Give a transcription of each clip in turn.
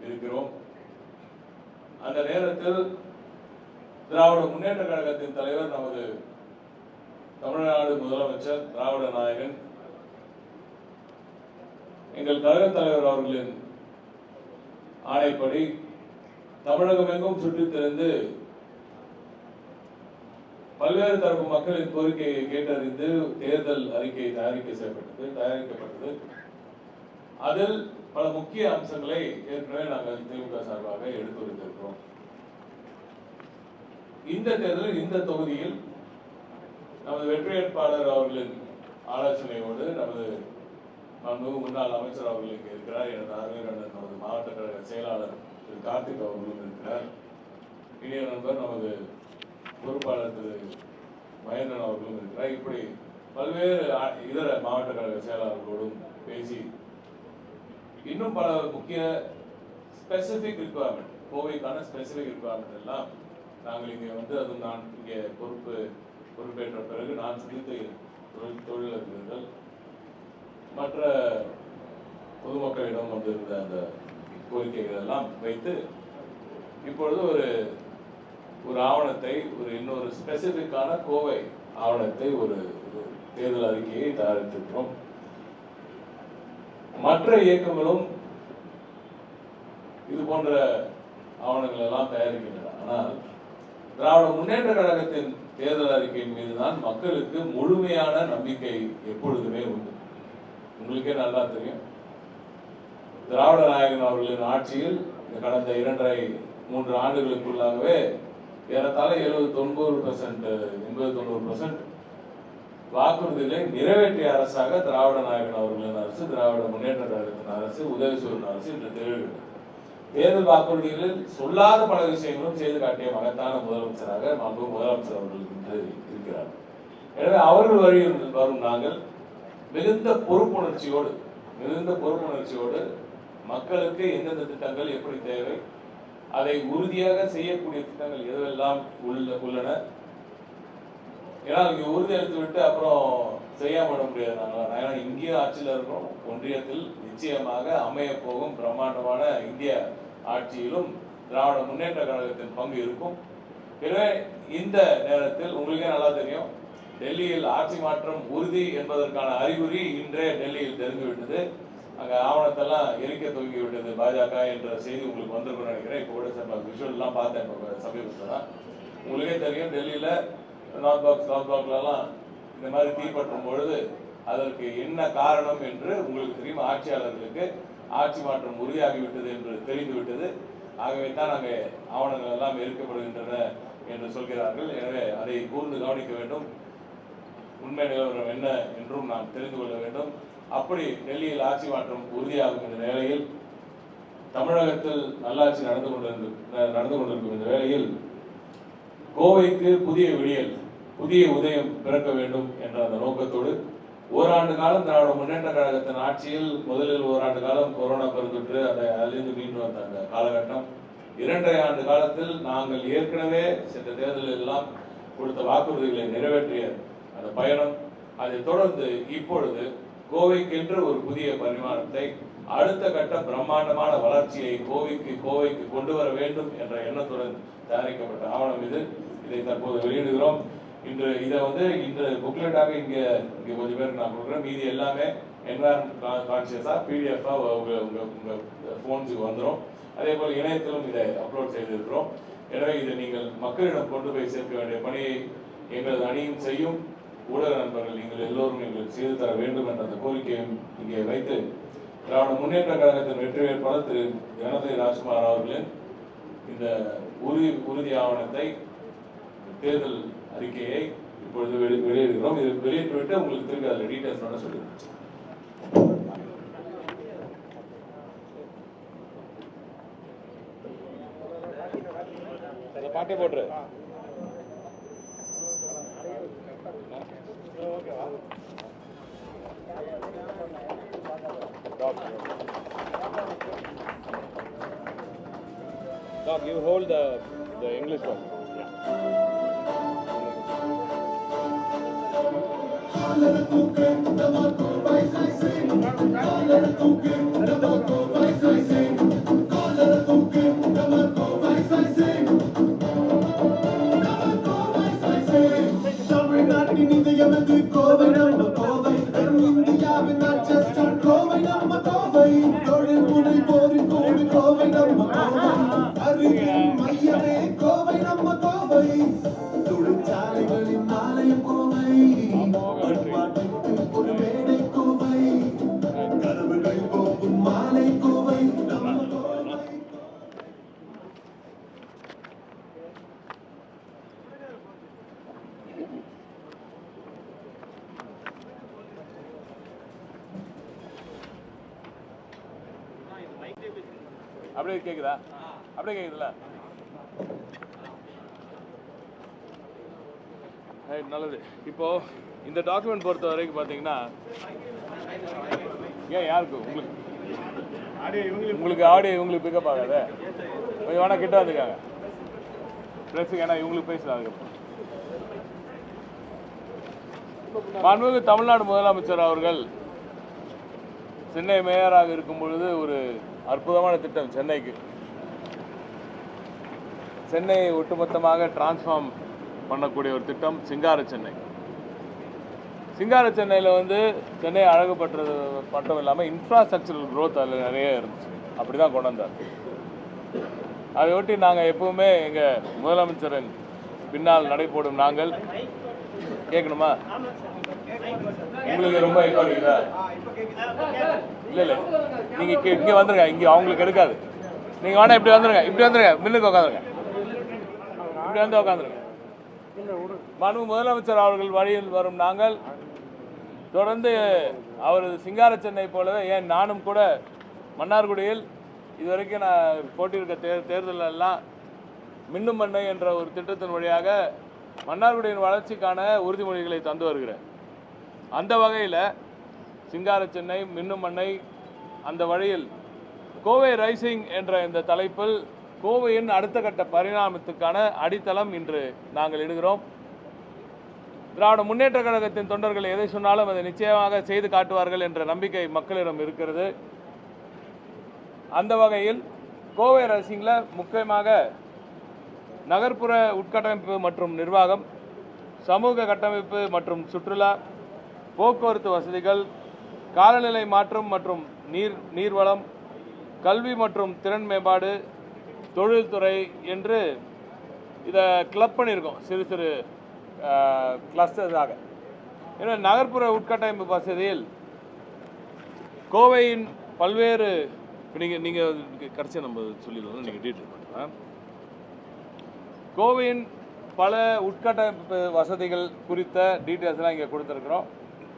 இருக்கிறோம். அந்த நேரத்தில் திராவிட முன்னேற்ற கழகத்தின் தலைவர் நமது தமிழ்நாடு முதலமைச்சர் திராவிட நாயகன் எங்கள் கழக தலைவர் அவர்களின் ஆணைப்படி தமிழகம் எங்கும் சுற்றித் திரிந்து பல்வேறு தரப்பு மக்களின் கோரிக்கையை கேட்டறிந்து தேர்தல் அறிக்கை தயாரிக்கப்பட்டது. அதில் பல முக்கிய அம்சங்களை ஏற்கனவே நாங்கள் திமுக சார்பாக எடுத்துரைத்திருக்கிறோம். இந்த தேர்தலில் இந்த தொகுதியில் நமது வெற்றி வேட்பாளர் அவர்களின் ஆலோசனையோடு நமது முன்னாள் அமைச்சர் அவர்கள் இங்கே இருக்கிறார். எனது அருமையான நமது மாவட்ட கழக செயலாளர் திரு கார்த்திக் அவர்களும் இருக்கிறார். இனிய நண்பர் நமது பொறுப்பாளர் திரு மகேந்திரன் அவர்களும் இருக்கிறார். இப்படி பல்வேறு இதர மாவட்ட கழக செயலாளர்களோடும் பேசி இன்னும் பல முக்கிய ஸ்பெசிபிக் ரிக்குவயர்மெண்ட், கோவைக்கான ஸ்பெசிபிக் ரிக்குவயர்மெண்ட் எல்லாம் நாங்கள் இங்கே வந்து அதுவும் நான் இங்கே பொறுப்பேற்ற பிறகு நான் சந்தித்த தொழிலதிபர்கள் மற்ற பொதுமக்களிடம் வந்திருந்த அந்த கோரிக்கைகள் எல்லாம் வைத்து இப்பொழுது ஒரு ஆவணத்தை இன்னொரு ஸ்பெசிபிக்கான கோவை ஆவணத்தை ஒரு தேர்தல் அறிக்கையை தயாரித்திருக்கிறோம். மற்ற இயக்கங்களும் இது போன்ற ஆவணங்கள் எல்லாம் தயாரிக்கின்றன. ஆனால் திராவிட முன்னேற்ற கழகத்தின் தேர்தல் அறிக்கையின் மீதுதான் மக்களுக்கு முழுமையான நம்பிக்கை எப்பொழுதுமே உண்டு. உங்களுக்கே நல்லா தெரியும், திராவிட நாயகன் அவர்களின் ஆட்சியில் கடந்த 2.5-3 ஆண்டுகளுக்குள்ளாகவே ஏறத்தாழ 80-90% வாக்குறுதிகளை நிறைவேற்றிய அரசாக திராவிட நாயகன் அவர்களின் அரசு, திராவிட முன்னேற்ற கழகத்தின் அரசு, உதயசூரன் அரசு இன்று திகழ்கிறது. தேர்தல் வாக்குறுதிகளில் சொல்லாத பல விஷயங்களும் செய்து காட்டிய மகத்தான முதலமைச்சராக முதலமைச்சர் அவர்கள் இன்று இருக்கிறார். எனவே அவர்கள் வழியில் வரும் நாங்கள் மிகுந்த பொறுப்புணர்ச்சியோடு மக்களுக்கு எந்தெந்த திட்டங்கள் எப்படி தேவை, அதை உறுதியாக செய்யக்கூடிய திட்டங்கள் எதுவெல்லாம் உள்ளன. ஏன்னா இங்க உறுதி அளித்து விட்டு அப்புறம் செய்யாம விட முடியாது. நாங்கள் இங்கேயும் ஆட்சியில் இருக்கிறோம். ஒன்றியத்தில் நிச்சயமாக அமைய போகும் பிரம்மாண்டமான இந்திய ஆட்சியிலும் திராவிட முன்னேற்ற கழகத்தின் பங்கு இருக்கும். எனவே இந்த நேரத்தில் உங்களுக்கே நல்லா தெரியும், டெல்லியில் ஆட்சி மாற்றம் உறுதி என்பதற்கான அறிகுறி இன்றே டெல்லியில் தெரிந்துவிட்டது. அங்க ஆவணத்தெல்லாம் எரிக்க துவங்கிவிட்டது பாஜக என்ற செய்தி உங்களுக்கு வந்திருக்கும்னு நினைக்கிறேன். இப்போ கூட விஷுவல் எல்லாம் பார்த்தேன் சமீபத்தில் தான். உங்களுக்கே தெரியும், டெல்லியில நார்த் பிளாக்லாம் இந்த மாதிரி தீப்பற்றும் பொழுது அதற்கு என்ன காரணம் என்று உங்களுக்கு தெரியும். ஆட்சியாளர்களுக்கு ஆட்சி மாற்றம் உறுதியாகிவிட்டது என்று தெரிந்துவிட்டது. ஆகவே தான் நாங்கள் ஆவணங்கள் எல்லாம் எரிக்கப்படுகின்றன என்று சொல்கிறார்கள். எனவே அதை கூர்ந்து கவனிக்க வேண்டும். உண்மை நிலவரம் என்ன என்றும் நாம் தெரிந்து கொள்ள வேண்டும். அப்படி டெல்லியில் ஆட்சி மாற்றம் உறுதியாகும் இந்த வேளையில், தமிழகத்தில் நல்லாட்சி நடந்து கொண்டிருக்கும் இந்த வேளையில் கோவைக்கு புதிய விடியல், புதிய உதயம் பிறக்க வேண்டும் என்ற அந்த நோக்கத்தோடு ஓராண்டு காலம் திராவிட முன்னேற்ற கழகத்தின் ஆட்சியில் முதலில் ஓராண்டு காலம் கொரோனா பெருந்தொற்று, அதிலிருந்து மீண்டு வந்த அந்த காலகட்டம், 2.5 ஆண்டு காலத்தில் நாங்கள் ஏற்கனவே சென்ற தேர்தலில் எல்லாம் கொடுத்த வாக்குறுதிகளை நிறைவேற்றிய அந்த பயணம், அதை தொடர்ந்து இப்பொழுது கோவைக்கென்று ஒரு புதிய பரிமாணத்தை, அடுத்த கட்ட பிரம்மாண்டமான வளர்ச்சியை கோவைக்கு கொண்டு வர வேண்டும் என்ற எண்ணத்துடன் தயாரிக்கப்பட்ட ஆவணம் இது. இதை தற்போது வெளியிடுகிறோம். இன்று புக்லெட்டாக இங்கே கொஞ்சம் பேருக்கு நான் கொடுக்குறேன். மீதி எல்லாமே என்வாரன்மெண்ட் கான்சியஸா பிடிஎஃபா உங்க போன்ஸுக்கு வந்துடும். அதே போல் இணையத்திலும் இதை அப்லோட் செய்திருக்கிறோம். எனவே இதை நீங்கள் மக்களிடம் கொண்டு போய் சேர்க்க வேண்டிய பணியை எங்களது அணியும் செய்யும். ஊடக நண்பர்கள் நீங்கள் எல்லோரும் எங்களுக்கு செய்து தர வேண்டும் என்ற அந்த கோரிக்கையும் இங்கே வைத்து, திராவிட முன்னேற்ற கழகத்தின் வெற்றி வேட்பாளர் திரு கணபதி ராஜ்குமார் அவர்களின் இந்த உறுதி ஆவணத்தை, தேர்தல் அறிக்கையை இப்பொழுது வெளியிடுகிறோம். இது வெளியிட்டு உங்களுக்கு திரும்பி அதில் டீட்டெயில்ஸ் சொல்லுங்க. பாட்டே போட்டு Dog, you hold the English one. Yeah. அப்படியே கேட்குதா? அப்படியே கேட்குதுல்ல? நல்லது. இப்போது இந்த டாக்குமெண்ட் பொறுத்த வரைக்கும் பார்த்தீங்கன்னா, ஏன் யாருக்கு உங்களுக்கு ஆடியோ இவங்களுக்கு பிக்கப் ஆகாது? கொஞ்சம் வேணால் கிட்ட வந்துக்காங்க ப்ரெஸ்ஸுக்கு, ஏன்னா இவங்களுக்கு பேசலாம். அதுக்கப்புறம் மாண்புமிகு தமிழ்நாடு முதலமைச்சர் அவர்கள் சென்னை மேயராக இருக்கும் பொழுது ஒரு அற்புதமான திட்டம் சென்னையை ஒட்டுமொத்தமாக டிரான்ஸ்ஃபார்ம் பண்ணக்கூடிய ஒரு திட்டம் சிங்கார சென்னை. சிங்கார சென்னையில் சென்னை அழகுபடுறது மட்டும் இல்லாமல் இன்ஃப்ராஸ்ட்ரக்சரல் க்ரோத் அதில் நிறைய இருந்துச்சு. அப்படி தான் கொண்டு வந்தார். அதை ஒட்டி நாங்கள் எப்பவுமே எங்கள் முதலமைச்சரின் பின்னால் நடைபோடும் நாங்கள். கேட்கணுமா? உங்களுக்கு ரொம்ப எக்கோ அடிக்குதா? இல்லை நீங்கள் இங்கே வந்துருங்க. இங்கே அவங்களுக்கு எடுக்காது. நீங்கள் வேணா இப்படி வந்துருங்க. மின்னுக்கு உட்காந்துருங்க. இப்படி வந்து உட்காந்துருங்க. மாண்புமிகு முதலமைச்சர் அவர்கள் வழியில் வரும் நாங்கள் தொடர்ந்து அவரது சிங்கார சென்னை போலவே, ஏன் நானும் கூட மன்னார்குடியில் இதுவரைக்கும் நான் போட்டியிருக்க தேர்தலெல்லாம் மின்னும் மண்ணை என்ற ஒரு திட்டத்தின் வழியாக மன்னார்குடியின் வளர்ச்சிக்கான உறுதிமொழிகளை தந்து வருகிறேன். அந்த வகையில் சிங்கார சென்னை, மின்னும் மண்ணை, அந்த வழியில் கோவை ரைசிங் என்ற இந்த தலைப்பில் கோவையின் அடுத்த கட்ட பரிணாமத்துக்கான அடித்தளம் இன்று நாங்கள் இடுகிறோம். திராவிட முன்னேற்ற கழகத்தின் தொண்டர்கள் எதை சொன்னாலும் அதை நிச்சயமாக செய்து காட்டுவார்கள் என்ற நம்பிக்கை மக்களிடம் இருக்கிறது. அந்த வகையில் கோவை ரைசிங்கில் முக்கியமாக நகர்ப்புற உட்கட்டமைப்பு மற்றும் நிர்வாகம், சமூக கட்டமைப்பு மற்றும் சுற்றுலா, போக்குவரத்து வசதிகள், காலநிலை மாற்றம் மற்றும் நீர்வளம், கல்வி மற்றும் திறன் மேம்பாடு, தொழில்துறை என்று இதை கிளப் பண்ணியிருக்கோம் சிறு சிறு கிளஸ்டர்ஸாக. ஏன்னா நகர்ப்புற உட்கட்டமைப்பு வசதியில் கோவையின் பல்வேறு, நீங்கள் கடைசியாக நம்ம சொல்லிடுவோம், நீங்கள் டீட்டெயில் பண்ணுறேன். கோவையின் பல உட்கட்டமைப்பு வசதிகள் குறித்த டீட்டெயில்ஸ்லாம் இங்கே கொடுத்துருக்குறோம்.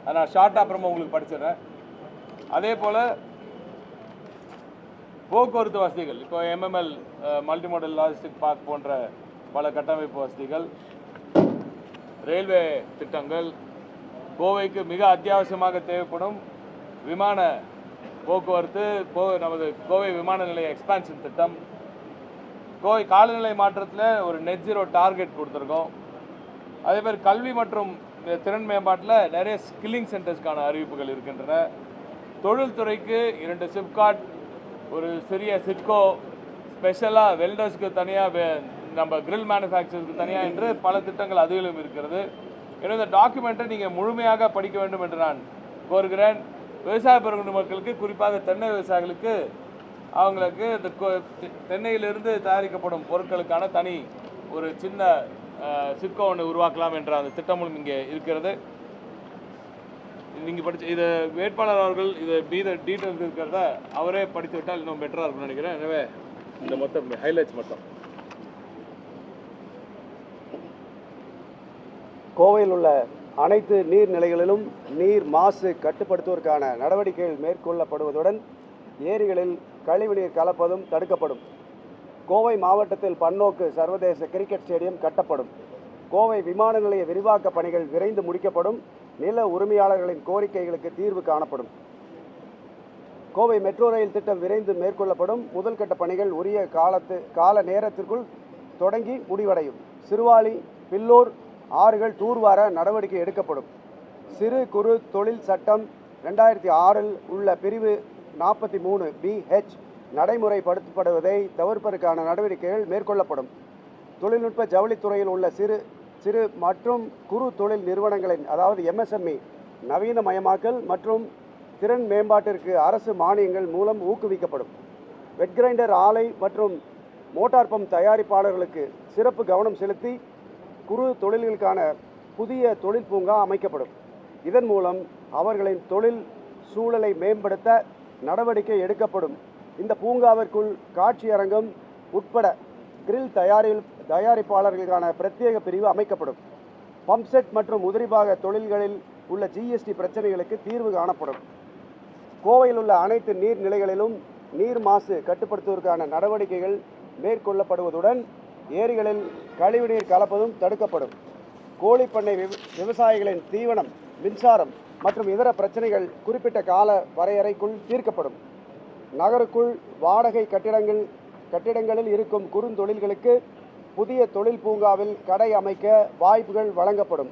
அதை நான் ஷார்ட்டாக அப்புறமா உங்களுக்கு படிச்சிடுறேன். அதே போல் போக்குவரத்து வசதிகள், இப்போ எம்எம்எல் மல்டிமோடல் லாஜிஸ்டிக் பார்க் போன்ற பல கட்டமைப்பு வசதிகள், ரயில்வே திட்டங்கள், கோவைக்கு மிக அத்தியாவசியமாக தேவைப்படும் விமான போக்குவரத்து, நமது கோவை விமான நிலைய எக்ஸ்பான்ஷன் திட்டம், கோவை காலநிலை மாற்றத்தில் ஒரு நெட் ஜீரோ டார்கெட் கொடுத்துருக்கோம். அதே மாதிரி கல்வி மற்றும் திறன் மேம்பாட்டில் நிறைய ஸ்கில்லிங் சென்டர்ஸ்க்கான அறிவிப்புகள் இருக்கின்றன. தொழில்துறைக்கு 2 சிப்காட், ஒரு சிறிய சிட்கோ, ஸ்பெஷலாக வெல்டர்ஸ்க்கு தனியாக, நம்ம கிரில் மேனுஃபேக்சருக்கு தனியாக என்று பல திட்டங்கள் அதிலும் இருக்கிறது. எனவே இந்த டாக்குமெண்ட்டை நீங்கள் முழுமையாக படிக்க வேண்டும் என்று நான் கோருகிறேன். விவசாய பெருங்குடி மக்களுக்கு, குறிப்பாக தென்னை விவசாயிகளுக்கு, அவங்களுக்கு இந்த தென்னையிலிருந்து தயாரிக்கப்படும் பொருட்களுக்கான தனி ஒரு சின்ன சிட்கோ ஒன்று உருவாக்கலாம் என்ற அந்த திட்டமும் இங்கே இருக்கிறது. நீங்கள் படித்த இதை வேட்பாளர் அவர்கள் இதை டீட்டெயில்ஸ் இருக்கிறத அவரே படித்து விட்டால் இன்னும் பெட்டராக இருக்கும்னு நினைக்கிறேன். எனவே இந்த மொத்தம் ஹைலைட்ஸ் மட்டும். கோவையில் உள்ள அனைத்து நீர்நிலைகளிலும் நீர் மாசு கட்டுப்படுத்துவதற்கான நடவடிக்கைகள் மேற்கொள்ளப்படுவதுடன் ஏரிகளில் கழிவுநீர் கலப்பதும் தடுக்கப்படும். கோவை மாவட்டத்தில் பன்னோக்கு சர்வதேச கிரிக்கெட் ஸ்டேடியம் கட்டப்படும். கோவை விமான நிலைய விரிவாக்க பணிகள் விரைந்து முடிக்கப்படும். நில உரிமையாளர்களின் கோரிக்கைகளுக்கு தீர்வு காணப்படும். கோவை மெட்ரோ ரயில் திட்டம் விரைந்து மேற்கொள்ளப்படும். முதல் கட்ட பணிகள் உரிய கால நேரத்திற்குள் தொடங்கி முடிவடையும். சிறுவாளி, பில்லூர் ஆறுகள் தூர்வார நடவடிக்கை எடுக்கப்படும். சிறு குறு தொழில் சட்டம் 2006 உள்ள பிரிவு 43BH நடைமுறைப்படுத்தப்படுவதை தவிர்ப்பதற்கான நடவடிக்கைகள் மேற்கொள்ளப்படும். தொழில்நுட்ப ஜவுளித்துறையில் உள்ள சிறு மற்றும் குறு தொழில் நிறுவனங்களின், அதாவது MSME நவீனமயமாக்கல் மற்றும் திறன் மேம்பாட்டிற்கு அரசு மானியங்கள் மூலம் ஊக்குவிக்கப்படும். வெட் கிரைண்டர் ஆலை மற்றும் மோட்டார் பம்ப் தயாரிப்பாளர்களுக்கு சிறப்பு கவனம் செலுத்தி குறு தொழில்களுக்கான புதிய தொழில் பூங்கா அமைக்கப்படும். இதன் மூலம் அவர்களின் தொழில் சூழலை மேம்படுத்த நடவடிக்கை எடுக்கப்படும். இந்த பூங்காவிற்குள் காட்சியரங்கம் உட்பட கிரில் தயாரிப்பாளர்களுக்கான பிரத்யேக பிரிவு அமைக்கப்படும். பம்ப்செட் மற்றும் உதிரிபாக தொழில்களில் உள்ள GST பிரச்சனைகளுக்கு தீர்வு காணப்படும். கோவையில் உள்ள அனைத்து நீர்நிலைகளிலும் நீர் மாசு கட்டுப்படுத்துவதற்கான நடவடிக்கைகள் மேற்கொள்ளப்படுவதுடன் ஏரிகளில் கழிவுநீர் கலப்பதும் தடுக்கப்படும். கோழிப்பண்ணை விவசாயிகளின் தீவனம், மின்சாரம் மற்றும் இதர பிரச்சனைகள் குறிப்பிட்ட கால வரையறைக்குள் தீர்க்கப்படும். நகருக்குள் வாடகை கட்டிடங்களில் இருக்கும் குறுந்தொழில்களுக்கு புதிய தொழில் பூங்காவில் கடை அமைக்க வாய்ப்புகள் வழங்கப்படும்.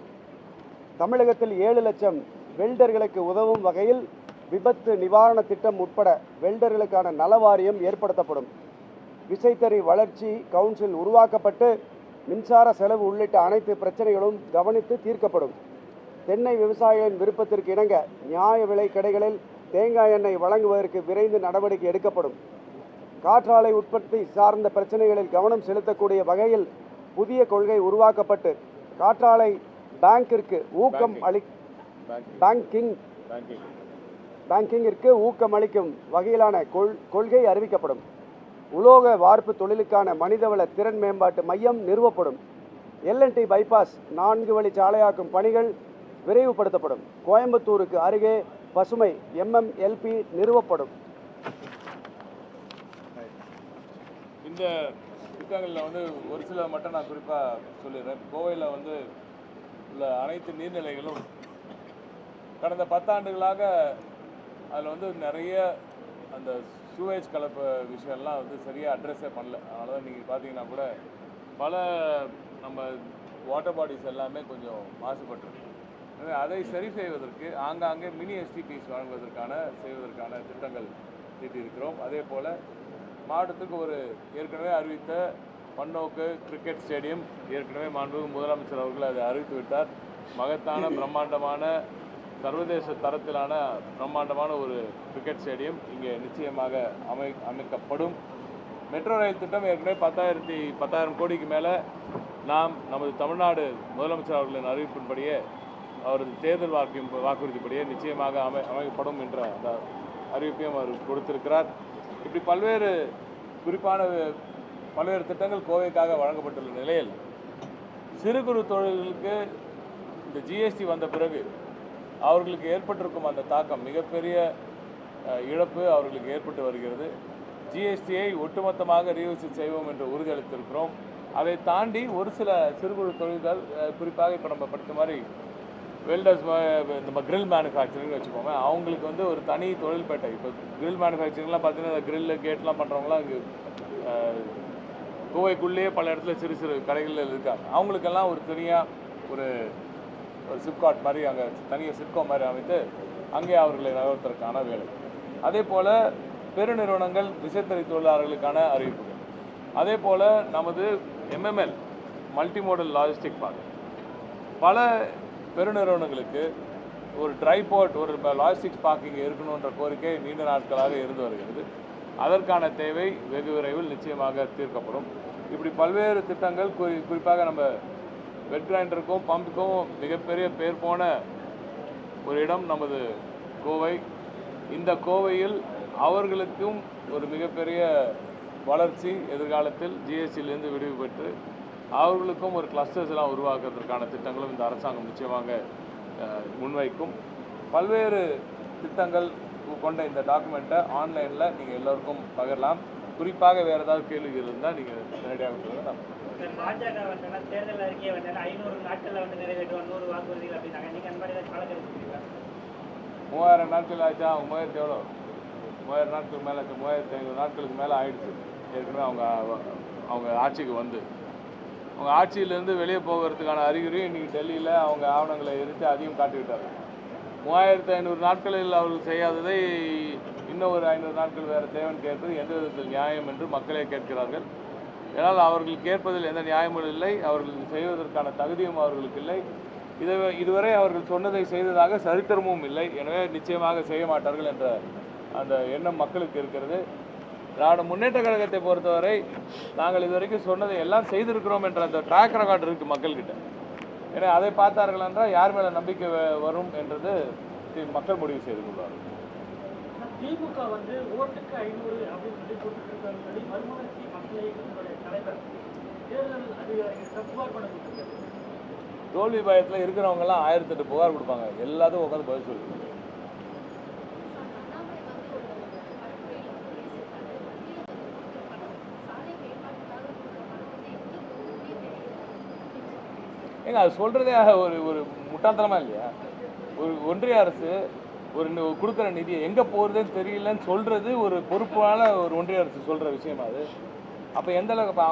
தமிழகத்தில் 7 லட்சம் வெல்டர்களுக்கு உதவும் வகையில் விபத்து நிவாரண திட்டம் உட்பட வெல்டர்களுக்கான நலவாரியம் ஏற்படுத்தப்படும். விசைத்தறி வளர்ச்சி கவுன்சில் உருவாக்கப்பட்டு மின்சார செலவு உள்ளிட்ட அனைத்து பிரச்சனைகளும் கவனித்து தீர்க்கப்படும். தென்னை விவசாயிகளின் விருப்பத்திற்கு இணங்க நியாய விலை கடைகளில் தேங்காய் எண்ணெய் வழங்குவதற்கு விரைந்து நடவடிக்கை எடுக்கப்படும். காற்றாலை உற்பத்தி சார்ந்த பிரச்சனைகளில் கவனம் செலுத்தக்கூடிய வகையில் புதிய கொள்கை உருவாக்கப்பட்டு காற்றாலை பேங்கிங்கிற்கு ஊக்கம் அளிக்கும் வகையிலான கொள்கை அறிவிக்கப்படும். உலோக வார்ப்பு தொழிலுக்கான மனிதவள திறன் மேம்பாட்டு மையம் நிறுவப்படும். L&T பைபாஸ் 4 வழி சாலையாக்கும் பணிகள் விரைவுபடுத்தப்படும். கோயம்புத்தூருக்கு அருகே பசுமை MMLP நிறுவப்படும். இந்த திட்டங்களில் வந்து ஒரு சில மட்டும் நான் குறிப்பாக சொல்லிடுறேன். கோவையில் வந்து உள்ள அனைத்து நீர்நிலைகளும் கடந்த 10 ஆண்டுகளாக அதில் வந்து நிறைய அந்த சூவேஜ் கலப்பு விஷயம்லாம் வந்து சரியாக அட்ரெஸ்ஸே பண்ணல. அதனால தான் நீங்கள் பார்த்தீங்கன்னா கூட பல நம்ம வாட்டர் பாடிஸ் எல்லாமே கொஞ்சம் மாசுபட்டுருக்கு. எனவே அதை சரி செய்வதற்கு ஆங்காங்கே மினி STPs செய்வதற்கான திட்டங்கள் தீட்டியிருக்கிறோம். அதே போல் மாவட்டத்துக்கு ஒரு ஏற்கனவே அறிவித்த பன்னோக்கு கிரிக்கெட் ஸ்டேடியம் ஏற்கனவே மாண்புமிகு முதலமைச்சர் அவர்கள் அதை அறிவித்து விட்டார். மகத்தான பிரம்மாண்டமான சர்வதேச தரத்திலான பிரம்மாண்டமான ஒரு கிரிக்கெட் ஸ்டேடியம் இங்கே நிச்சயமாக அமைக்கப்படும். மெட்ரோ ரயில் திட்டம் ஏற்கனவே 10,000 கோடிக்கு மேலே நமது தமிழ்நாடு முதலமைச்சர் அவர்களின் அறிவிப்பின்படியே அவரது தேர்தல் வாக்குறுதிப்படியே நிச்சயமாக அமைக்கப்படும் என்ற அந்த அறிவிப்பையும் அவர் கொடுத்திருக்கிறார். இப்படி பல்வேறு திட்டங்கள் கோவைக்காக வழங்கப்பட்டுள்ள நிலையில் சிறு குறு தொழில்களுக்கு இந்த GST வந்த பிறகு அவர்களுக்கு ஏற்பட்டிருக்கும் அந்த தாக்கம் மிகப்பெரிய இழப்பு அவர்களுக்கு ஏற்பட்டு வருகிறது. GSTயை ஒட்டுமொத்தமாக ரீவிசிட் செய்வோம் என்று உறுதியளித்திருக்கிறோம். அதை தாண்டி ஒரு சில சிறு குறு தொழில்கள் குறிப்பாக இப்போ நம்ம படித்த மாதிரி வெல்டர்ஸ், நம்ம கிரில் மேனுஃபேக்சரிங் வச்சுக்கோங்க, அவங்களுக்கு வந்து ஒரு தனி தொழில்பேட்டை. இப்போ கிரில் மேனுஃபேக்சரிங்லாம் பார்த்தீங்கன்னா கிரில் கேட்லாம் பண்ணுறவங்களாம் இங்கே கோவைக்குள்ளேயே பல இடத்துல சிறு சிறு கடைகளில் இருக்காங்க. அவங்களுக்கெல்லாம் ஒரு தனியாக ஒரு சிப்காட் மாதிரி அங்கே தனியாக சிப்கோ மாதிரி அமைத்து அங்கே அவர்களை நகர்த்துவதற்கான வேலை. அதே போல் பெருநிறுவனங்கள் விசைத்தறி தொழிலாளர்களுக்கான அறிவிப்புகள். அதே போல் நமது MML மல்டிமோடல் லாஜிஸ்டிக் பார்க் பல பெருநிறுவனங்களுக்கு ஒரு ட்ரை போர்ட், ஒரு லாஜிஸ்டிக்ஸ் பார்க் இங்கே இருக்கணுன்ற கோரிக்கை நீண்ட நாட்களாக இருந்து வருகிறது. அதற்கான தேவை வெகு விரைவில் நிச்சயமாக தீர்க்கப்படும். இப்படி பல்வேறு திட்டங்கள் குறிப்பாக நம்ம வெட் கிரைண்டருக்கும் பம்புக்கும் மிகப்பெரிய பேர் போன ஒரு இடம் நமது கோவை. இந்த கோவையில் அவர்களுக்கும் ஒரு மிகப்பெரிய வளர்ச்சி எதிர்காலத்தில் GSTயிலிருந்து விடுவி பெற்று அவர்களுக்கும் ஒரு கிளஸ்டர்ஸ் எல்லாம் உருவாக்குவதற்கான திட்டங்களும் இந்த அரசாங்கம் நிச்சயமாக முன்வைக்கும். பல்வேறு திட்டங்கள் கொண்ட இந்த டாக்குமெண்ட்டை ஆன்லைனில் நீங்கள் எல்லோருக்கும் பகிரலாம். குறிப்பாக வேறு ஏதாவது கேள்விகள் இருந்தால் நீங்கள் நேரடியாக சொல்லுங்கள். பாஜக தேர்தல் அறிக்கையை 500 நாட்களில் நிறைவேற்றுவோம் 100 வாக்குறுதிகள் அப்படின்னாங்க. நீங்கள் அந்த மாதிரி பழக்கம் இருக்குங்களா? 3000 நாட்கள் ஆச்சா? 3000 எவ்வளோ? 3000 நாட்களுக்கு மேலே ஆச்சு. 3500 நாட்களுக்கு மேலே ஆயிடுச்சு. ஏற்கனவே அவங்க ஆட்சிக்கு வந்து அவங்க ஆட்சியிலேருந்து வெளியே போகிறதுக்கான அறிகுறியும் இன்றைக்கி டெல்லியில் அவங்க ஆவணங்களை எரித்து அதையும் காட்டிவிட்டாங்க. 3500 நாட்களில் அவர்கள் செய்யாததை இன்னும் ஒரு 500 நாட்கள் வேறு தேவைன்னு கேட்பது எந்த விதத்தில் நியாயம் என்று மக்களே கேட்கிறார்கள். ஏன்னால் அவர்கள் கேட்பதில் எந்த நியாயமும் இல்லை, அவர்கள் செய்வதற்கான தகுதியும் அவர்களுக்கு இல்லை. இதுவரை அவர்கள் சொன்னதை செய்ததாக சரித்திரமும் இல்லை. எனவே நிச்சயமாக செய்ய மாட்டார்கள் என்ற அந்த எண்ணம் மக்களுக்கு இருக்கிறது. திராவிட முன்னேற்ற கழகத்தை பொறுத்தவரை நாங்கள் இதுவரைக்கும் சொன்னதை எல்லாம் செய்திருக்கிறோம் என்ற அந்த ட்ராக் ரெக்கார்டு இருக்குது மக்கள்கிட்ட. ஏன்னா அதை பார்த்தார்கள் என்றால் யார் மேலே நம்பிக்கை வரும் என்றது மக்கள் முடிவு செய்து கொள்வார்கள். திமுக ஓட்டுக்கு 500 அப்படின்னு சொல்லி போட்டுருக்காங்க சொல்லி மறுமலர்ச்சி மக்கள் இயக்கத்தினுடைய தலைவர் தேர்தல் புகார் பண்ண கொடுத்துருக்காரு. தோல்வி பயத்தில் இருக்கிறவங்கலாம் 1008 புகார் கொடுப்பாங்க. எல்லாத்தையும் உட்காந்து பதில் சொல்லுவாங்க. ஏங்க அது சொல்கிறதே ஒரு ஒரு முட்டாள்தனமாக இல்லையா? ஒரு ஒன்றிய அரசு ஒரு கொடுக்குற நிதியை எங்கே போகிறதுன்னு தெரியலன்னு சொல்கிறது ஒரு பொறுப்பான ஒரு ஒன்றிய அரசு சொல்கிற விஷயமா அது? அப்போ எந்த அளவுக்கு இப்போ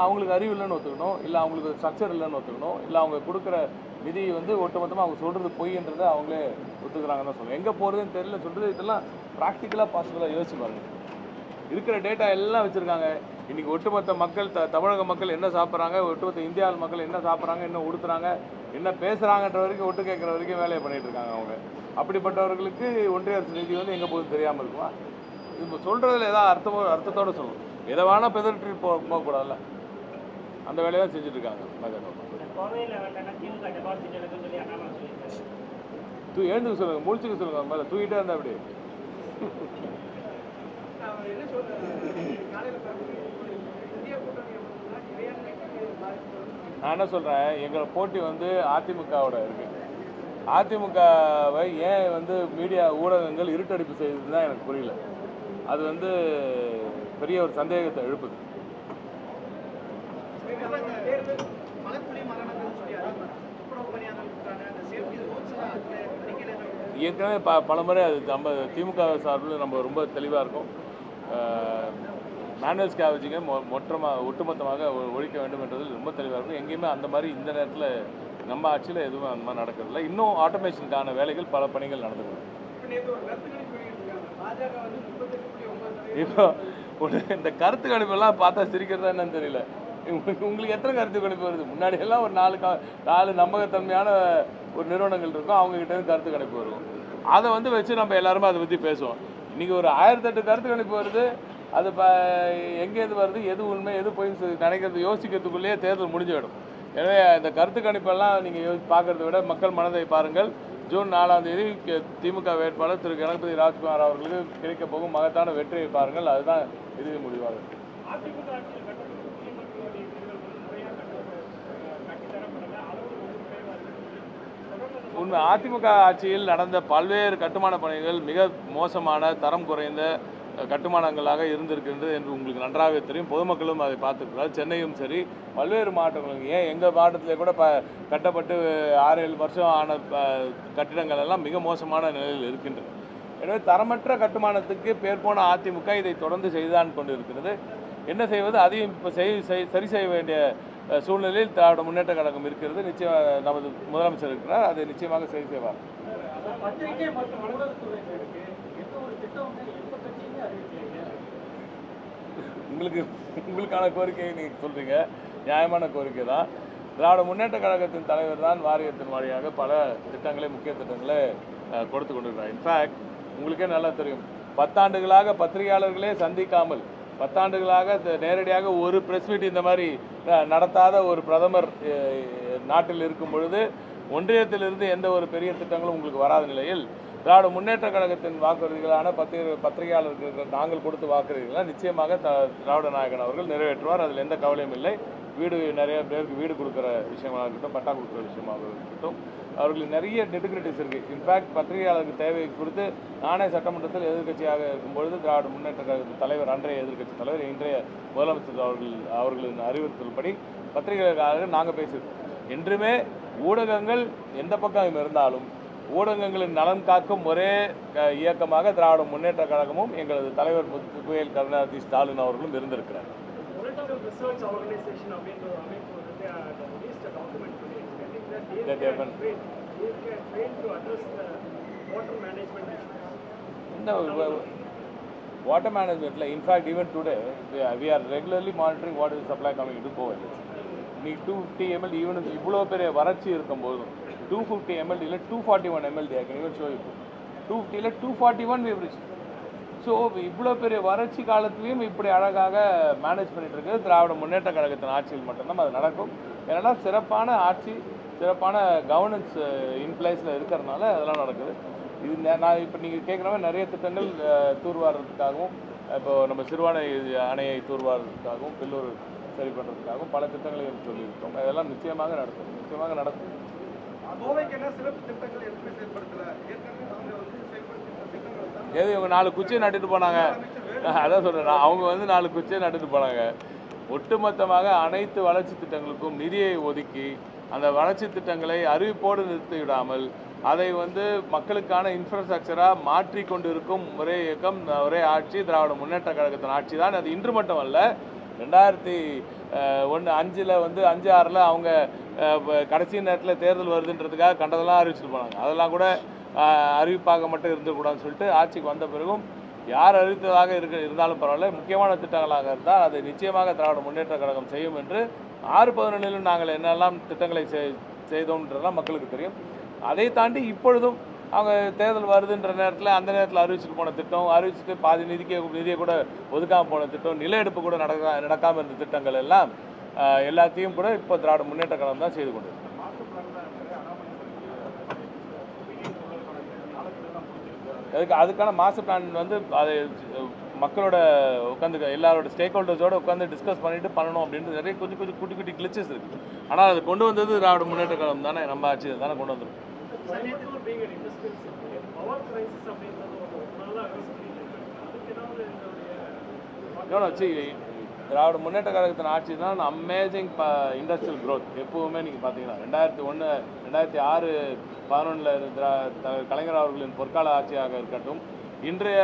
அவங்களுக்கு அறிவு இல்லைன்னு ஒத்துக்கணும், இல்லை அவங்களுக்கு ஸ்ட்ரக்சர் இல்லைன்னு ஒத்துக்கணும், இல்லை அவங்க கொடுக்குற நிதி ஒட்டுமொத்தமாக அவங்க சொல்கிறது பொய்ன்றதை அவங்களே ஒத்துக்கிறாங்கன்னு தான் சொல்லுவேன். எங்கே போகிறதுன்னு தெரியல சொல்கிறது இதெல்லாம் ப்ராக்டிக்கலாக பாசிபிளாக யோசிச்சு பாருங்க. இருக்கிற டேட்டா எல்லாம் வச்சுருக்காங்க. இன்றைக்கி ஒட்டுமொத்த மக்கள் தமிழக மக்கள் என்ன சாப்பிட்றாங்க, ஒட்டுமொத்த இந்தியாவில் மக்கள் என்ன சாப்பிட்றாங்க, என்ன உடுத்துறாங்க, என்ன பேசுகிறாங்கன்ற வரைக்கும் ஒட்டு கேட்குற வரைக்கும் வேலையை பண்ணிகிட்டு இருக்காங்க அவங்க. அப்படிப்பட்டவர்களுக்கு ஒன்றிய அரசு நிதி வந்து எங்கே போகுது தெரியாமல் இருக்குமா? இப்போ சொல்கிறதுல ஏதாவது அர்த்தத்தோடு சொல்லணும். எதை வேணால் பெதற்றி போகக்கூடாதுல்ல, அந்த வேலையை தான் செஞ்சுட்ருக்காங்க. எழுந்துக்க சொல்லுங்கள், முழிச்சுக்க சொல்லுங்கள், மேலே தூக்கிட்டே இருந்தால் அப்படி. நான் என்ன சொல்கிறேன், எங்களோட போட்டி வந்து அதிமுகவோட இருக்குது. அதிமுகவை ஏன் வந்து மீடியா ஊடகங்கள் இருட்டடிப்பு செய்யுதுன்னு தான் எனக்கு புரியல. அது வந்து பெரிய ஒரு சந்தேகத்தை எழுப்புது. ஏற்கனவே பல முறை அது நம்ம திமுக சார்பில் நம்ம ரொம்ப தெளிவாக இருக்கும். மேனுவல் ஸ்கேவேஜிங்கை ஒட்டுமொத்தமாக ஒழிக்க வேண்டும் என்றதில் ரொம்ப தெளிவாக இருக்கும். எங்கேயுமே அந்த மாதிரி இந்த நேரத்தில் நம்ம ஆட்சியில் எதுவும் அந்த மாதிரி நடக்கிறதில்ல. இன்னும் ஆட்டோமேஷனுக்கான வேலைகள் பல பணிகள் நடந்துக்கணும். இப்போ இந்த கருத்து கணிப்பெல்லாம் பார்த்தா சிரிக்கிறதா என்னன்னு தெரியல. உங்களுக்கு எத்தனை கருத்து கணிப்பு வருது? முன்னாடியெல்லாம் ஒரு நாலு நம்பகத்தன்மையான ஒரு நிறுவனங்கள் இருக்கும், அவங்ககிட்ட கருத்து கணிப்பு வரும். அதை வந்து வச்சு நம்ம எல்லாருமே அதை பற்றி பேசுவோம். இன்றைக்கி ஒரு 1008 கருத்து கணிப்பு வருது. அது எங்கேருந்து வருது, எது உண்மை எது போய் நினைக்கிறது யோசிக்கிறதுக்குள்ளேயே தேர்தல் முடிஞ்சிடும். எனவே இந்த கருத்து கணிப்பெல்லாம் நீங்கள் பார்க்குறத விட மக்கள் மனதை பாருங்கள். ஜூன் 4ஆம் தேதி திமுக வேட்பாளர் திரு கணபதி ராஜ்குமார் அவர்களுக்கு கிடைக்க போகும் மகத்தான வெற்றியை பாருங்கள். அதுதான் இறுதி முடிவாகும். உண்மை, அதிமுக ஆட்சியில் நடந்த பல்வேறு கட்டுமான பணிகள் மிக மோசமான தரம் குறைந்த கட்டுமானங்களாக இருந்திருக்கின்றது என்று உங்களுக்கு நன்றாக தெரியும். பொதுமக்களும் அதை பார்த்துருக்கிறார். சென்னையும் சரி, பல்வேறு மாவட்டங்கள், ஏன் எங்கள் மாவட்டத்திலே கூட கட்டப்பட்டு 6-7 வருஷம் ஆன கட்டிடங்கள் எல்லாம் மிக மோசமான நிலையில் இருக்கின்றன. எனவே தரமற்ற கட்டுமானத்துக்கு பேர் போன அதிமுக இதை தொடர்ந்து செய்துதான் கொண்டு இருக்கிறது. என்ன செய்வது, அதையும் இப்போ சரி செய்ய வேண்டிய சூழ்நிலையில் திராவிட முன்னேற்ற கழகம் இருக்கிறது. நிச்சயம் நமது முதலமைச்சர் இருக்கிறார், அதை நிச்சயமாக சரி செய்வார். உங்களுக்கான கோரிக்கையை நீங்கள் சொல்கிறீங்க, நியாயமான கோரிக்கை தான். திராவிட முன்னேற்ற கழகத்தின் தலைவர் தான் வாரியத்தின் வழியாக பல திட்டங்களை, முக்கிய திட்டங்களை கொடுத்து கொண்டிருக்கிறார். இன்ஃபேக்ட் உங்களுக்கே நல்லா தெரியும், 10 ஆண்டுகளாக பத்திரிகையாளர்களே சந்திக்காமல், 10 ஆண்டுகளாக நேரடியாக ஒரு ப்ரெஸ் மீட் இந்த மாதிரி நடத்தாத ஒரு பிரதமர் நாட்டில் இருக்கும் பொழுது ஒன்றியத்திலிருந்து எந்த ஒரு பெரிய திட்டங்களும் உங்களுக்கு வராத நிலையில் திராவிட முன்னேற்ற கழகத்தின் வாக்குறுதிகளான பத்திரிகையாளர்களுக்கு நாங்கள் கொடுத்த வாக்குறுதிகளாக நிச்சயமாக திராவிட நாயகன் அவர்கள் நிறைவேற்றுவார். அதில் எந்த கவலையும் இல்லை. நிறைய பேருக்கு வீடு கொடுக்குற விஷயமாக இருக்கட்டும், பட்டா கொடுக்குற விஷயமாக இருக்கட்டும், அவர்களுக்கு நிறைய நெட்டுகிரிட்டிஸ் இருக்குது. இன்ஃபேக்ட் பத்திரிகையாளருக்கு தேவை குறித்து நானே சட்டமன்றத்தில் எதிர்க்கட்சியாக இருக்கும்பொழுது திராவிட முன்னேற்ற கழகத்தின் தலைவர், அன்றைய எதிர்க்கட்சி தலைவர், இன்றைய முதலமைச்சர் அவர்களின் அறிவுறுத்தல்படி பத்திரிகைகளுக்காக நாங்கள் பேசியிருக்கோம். என்றுமே ஊடகங்கள் எந்த பக்கம் இருந்தாலும் ஊடகங்களின் நலன் காக்கும் ஒரே இயக்கமாக திராவிட முன்னேற்ற கழகமும் எங்களது தலைவர் புயல் கருணாநிதி ஸ்டாலின் அவர்களும் இருந்திருக்கிறார். Water management, in fact, even today, we are regularly monitoring what is the supply coming into Goa. இன்னைக்கு 250 ml, ஈவன் இவ்வளோ பெரிய வறட்சி இருக்கும்போதும் 250 ml இல்லை 241 ml, I can even show you. 250 இல்லை 241 we have reached. ஸோ இவ்வளோ பெரிய வறட்சி காலத்துலேயும் இப்படி அழகாக மேனேஜ் பண்ணிட்டு இருக்குது திராவிட முன்னேற்ற கழகத்தின் ஆட்சியில் மட்டும்தான் அது நடக்கும். ஏன்னா சிறப்பான ஆட்சி, சிறப்பான கவர்னன்ஸ் இன்பிளேஸில் இருக்கிறதுனால அதெல்லாம் நடக்குது. இது நான் இப்போ நீங்கள் கேட்குற மாதிரி நிறைய திட்டங்கள் தூர்வாரத்துக்காகவும், இப்போ நம்ம சிறுவானை அணையை தூர்வாரத்துக்காகவும், பில்லூர் சரி பண்ணுறதுக்காகவும் பல திட்டங்களை சொல்லியிருக்கோம். அதெல்லாம் நிச்சயமாக நடக்கும். எது இவங்க 4 குச்சியை நட்டுட்டு போனாங்க, அதான் சொல்கிறேன், அவங்க வந்து 4 குச்சியை நட்டுட்டு போனாங்க. ஒட்டுமொத்தமாக அனைத்து வளர்ச்சி திட்டங்களுக்கும் நிதியை ஒதுக்கி அந்த வளர்ச்சி திட்டங்களை அறிவிப்போடு நிறுத்திவிடாமல் அதை வந்து மக்களுக்கான இன்ஃப்ராஸ்ட்ரக்சராக மாற்றி கொண்டு இருக்கும் ஒரே இயக்கம், ஒரே ஆட்சி திராவிட முன்னேற்ற கழகத்தின் ஆட்சி தான். அது இன்று மட்டும் அல்ல, 2005 வந்து 5-6 அவங்க கடைசி நேரத்தில் தேர்தல் வருதுன்றதுக்காக கண்டதெல்லாம் அறிவிச்சுட்டு போனாங்க. அதெல்லாம் கூட அறிவிப்பாக மட்டும் இருந்துக்கூடாதுன்னு சொல்லிட்டு ஆட்சிக்கு வந்த பிறகும் யார் அறிவித்ததாக இருந்தாலும் பரவாயில்ல, முக்கியமான திட்டங்களாக இருந்தால் அதை நிச்சயமாக திராவிட முன்னேற்ற கழகம் செய்யும் என்று 6-11 நாங்கள் என்னெல்லாம் திட்டங்களை செய்தோம்ன்றதெல்லாம் மக்களுக்கு தெரியும். அதை தாண்டி இப்பொழுதும் அவங்க தேர்தல் வருதுன்ற நேரத்தில் அந்த நேரத்தில் அறிவிச்சுட்டு போன திட்டம், அறிவிச்சுட்டு பாதி நிதியை கூட ஒதுக்காமல் போன திட்டம், நில எடுப்பு கூட நடக்காமல் இருந்த திட்டங்கள் எல்லாம் எல்லாத்தையும் கூட இப்போ திராவிட முன்னேற்ற கழகம் தான் செய்து கொண்டு இருக்கு. அதுக்கான மாஸ்டர் பிளான் வந்து அது மக்களோட உட்காந்து எல்லாரோட ஸ்டேக் ஹோல்டர்ஸோடு உட்காந்து டிஸ்கஸ் பண்ணிட்டு பண்ணணும் அப்படின்றது நிறைய கொஞ்சம் குட்டி கிளிச்சஸ் இருக்குது. ஆனால் அது கொண்டு வந்தது திராவிட முன்னேற்ற கழகம் தானே, நம்ம ஆட்சி தானே கொண்டு வந்துடும். திராவிட முன்னேற்ற கழகத்தின் ஆட்சி தான் அமேசிங் இண்டஸ்ட்ரியல் க்ரோத். எப்போவுமே நீங்கள் பார்த்தீங்கன்னா 2006, 2011 கலைஞர் அவர்களின் பொற்கால ஆட்சியாக இருக்கட்டும், இன்றைய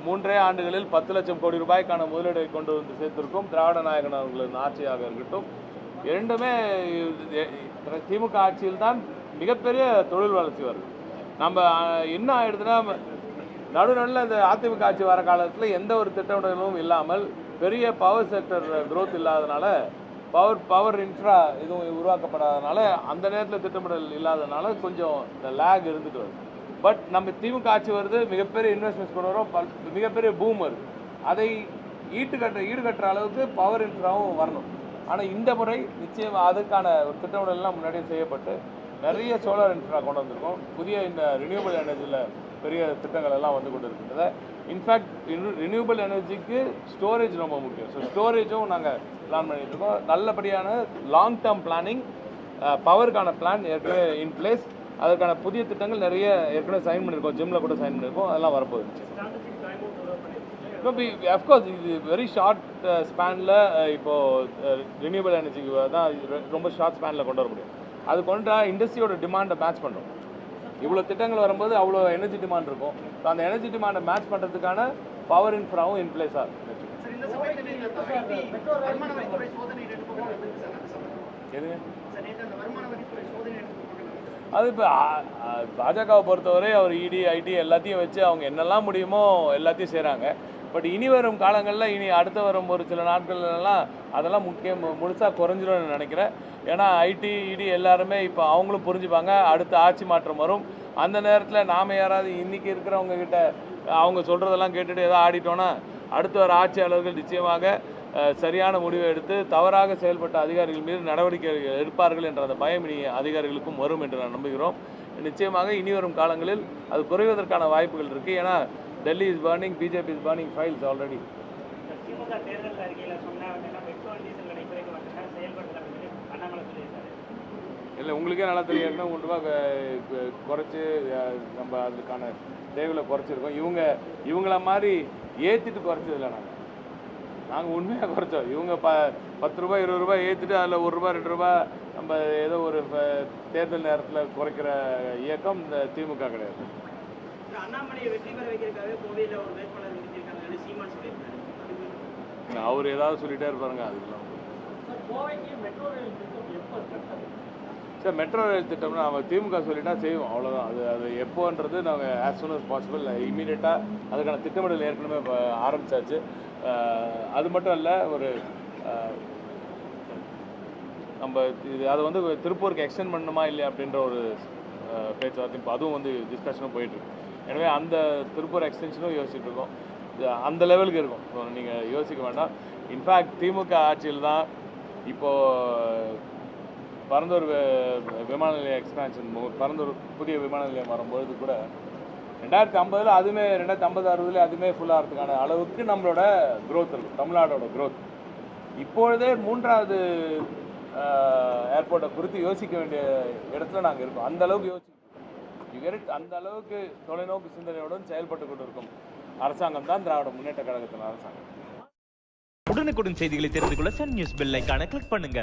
3 ஆண்டுகளில் 10 லட்சம் கோடி ரூபாய்க்கான முதலீடை கொண்டு வந்து சேர்த்திருக்கும் திராவிட நாயகன் அவர்களின் ஆட்சியாக இருக்கட்டும். இரண்டுமே திமுக ஆட்சியில் தான் மிகப்பெரிய தொழில் வளர்ச்சி வருது. நம்ம என்ன ஆயிடுதுன்னா, நடுநடுவில் இந்த அதிமுக ஆட்சி வர காலத்தில் எந்த ஒரு திட்டமிடலும் இல்லாமல் பெரிய பவர் செக்டர் க்ரோத் இல்லாதனால, பவர் இன்ஃப்ரா எதுவும் உருவாக்கப்படாதனால, அந்த நேரத்தில் திட்டமிடல் இல்லாதனால கொஞ்சம் இந்த லேக் இருந்துட்டு வருது. பட் நம்ம திமுக ஆட்சி வருது, மிகப்பெரிய இன்வெஸ்ட்மெண்ட்ஸ் கொண்டு வரோம், மிகப்பெரிய பூம் வருது. அதை ஈடுகட்டுற அளவுக்கு பவர் இன்ஃப்ராவும் வரணும். ஆனால் இந்த முறை நிச்சயம் அதுக்கான ஒரு திட்டமிடலாம் முன்னாடியே செய்யப்பட்டு நிறைய சோலார் இன்ஃப்ரா கொண்டு வந்திருக்கோம். புதிய இந்த ரினியூவபிள் எனர்ஜியில் பெரிய திட்டங்கள் எல்லாம் வந்து கொண்டு இருக்கின்றத. இன்ஃபேக்ட் ரினியூவபிள் எனர்ஜிக்கு ஸ்டோரேஜ் ரொம்ப முக்கியம். ஸோ ஸ்டோரேஜும் நாங்கள் பிளான் பண்ணிட்டு இருக்கோம். நல்லபடியான லாங் டேர்ம் பிளானிங், பவருக்கான பிளான் ஏற்கனவே இன் பிளேஸ். அதற்கான புதிய திட்டங்கள் நிறைய ஏற்கனவே சைன் பண்ணியிருக்கோம், ஜிம்மில் கூட சைன் பண்ணியிருக்கோம். அதெல்லாம் வரப்போகுது. அஃப்கோர்ஸ் இது வெரி ஷார்ட் ஸ்பேனில் இப்போது ரினியூவபிள் எனர்ஜிக்கு தான் ரொம்ப ஷார்ட் ஸ்பேனில் கொண்டு வர முடியும். அது கொண்டா இண்டஸ்ட்ரியோட டிமாண்டை மேட்ச் பண்ணுறோம். இவ்வளோ திட்டங்கள் வரும்போது அவ்வளோ எனர்ஜி டிமாண்ட் இருக்கும். ஸோ அந்த எனர்ஜி டிமாண்டை மேட்ச் பண்ணுறதுக்கான பவர் இன்ஃப்ராவும் இன் பிளேஸாக எதுங்க அது இப்போ பாஜகவை பொறுத்தவரை அவர் இடி ஐடி எல்லாத்தையும் வச்சு அவங்க என்னெல்லாம் முடியுமோ எல்லாத்தையும் செய்கிறாங்க. பட் இனி வரும் காலங்களில், இனி அடுத்து வரும் ஒரு சில நாட்கள்லாம் அதெல்லாம் முழுசாக குறைஞ்சிடும்னு நினைக்கிறேன். ஏன்னா ஐடி இடி எல்லாருமே இப்போ அவங்களும் புரிஞ்சுப்பாங்க. அடுத்த ஆட்சி மாற்றம் வரும். அந்த நேரத்தில் நாம் யாராவது இன்றைக்கி இருக்கிறவங்க கிட்ட அவங்க சொல்கிறதெல்லாம் கேட்டுட்டு ஏதோ ஆடிட்டோன்னா அடுத்து வர ஆட்சியாளர்கள் நிச்சயமாக சரியான முடிவை எடுத்து தவறாக செயல்பட்ட அதிகாரிகள் மீது நடவடிக்கை எடுப்பார்கள் என்ற அந்த பயம் இனி அதிகாரிகளுக்கும் வரும் என்று நான் நம்புகிறோம். நிச்சயமாக இனி வரும் காலங்களில் அது குறைவதற்கான வாய்ப்புகள் இருக்குது. ஏன்னா Delhi is burning, BJP is burning files already. இல்லை, உங்களுக்கே நல்லா தெரியும், 3 ரூபா குறைச்சி நம்ம அதுக்கான தேவைகளை குறைச்சிருக்கோம். இவங்கள மாதிரி ஏற்றிட்டு குறைச்சதில்லை. நாங்கள் உண்மையாக குறைச்சோம். இவங்க 10 ரூபாய் 20 ரூபாய் ஏற்றிட்டு அதில் 1 ரூபா 2 ரூபா நம்ம ஏதோ ஒரு தேர்தல் நேரத்தில் குறைக்கிற இயக்கம் இந்த திமுக கிடையாது. அவர் ஏதாவது சொல்லிட்டே இருப்பாருங்க. அதுக்கெல்லாம் சார் மெட்ரோ ரயில் திட்டம்னா நம்ம திமுக சொல்லிட்டா செய்வோம், அவ்வளோதான். அது எப்போன்றது நாங்கள் ஆஸ் சூன் அஸ் பாசிபிள் இமீடியட்டாக அதுக்கான திட்டமிடல் ஏற்கனவே ஆரம்பித்தாச்சு. அது மட்டும் இல்லை, ஒரு நம்ம அதை வந்து திருப்பூருக்கு எக்ஸ்டெண்ட் பண்ணணுமா இல்லையா அப்படின்ற ஒரு பேச்சுவார்த்தை இப்போ அதுவும் வந்து டிஸ்கஷனும் போயிட்டுருக்கு. எனவே அந்த திருப்பூர் எக்ஸ்டென்ஷனும் யோசிச்சுட்டு இருக்கோம். அந்த லெவலுக்கு இருக்கும். ஸோ நீங்கள் யோசிக்க வேண்டாம். இன்ஃபேக்ட் திமுக ஆட்சியில் தான் இப்போது பரந்தூர் விமான நிலையம் எக்ஸ்பேன்ஷன், பரந்தூர் புதிய விமான நிலையம் வரும்பொழுது கூட 2050 அதுவுமே 2050-60 அதுவுமே ஃபுல்லாகிறதுக்கான அளவுக்கு நம்மளோட க்ரோத் இருக்கும், தமிழ்நாடோட க்ரோத். இப்பொழுதே 3வது ஏர்போர்ட்டை குறித்து யோசிக்க வேண்டிய இடத்துல நாங்கள் இருக்கோம். அந்த அளவுக்கு யோசிச்சுட்டு அந்த அளவுக்கு தொலைநோக்கு சிந்தனையுடன் செயல்பட்டு கொண்டு இருக்கும் அரசாங்கம் தான் திராவிட முன்னேற்ற கழகத்தின் அரசாங்கம். உடனுக்குடன் செய்திகளை தெரிந்து கொள்ள சன் நியூஸ் பெல் ஐகானை கிளிக் பண்ணுங்க.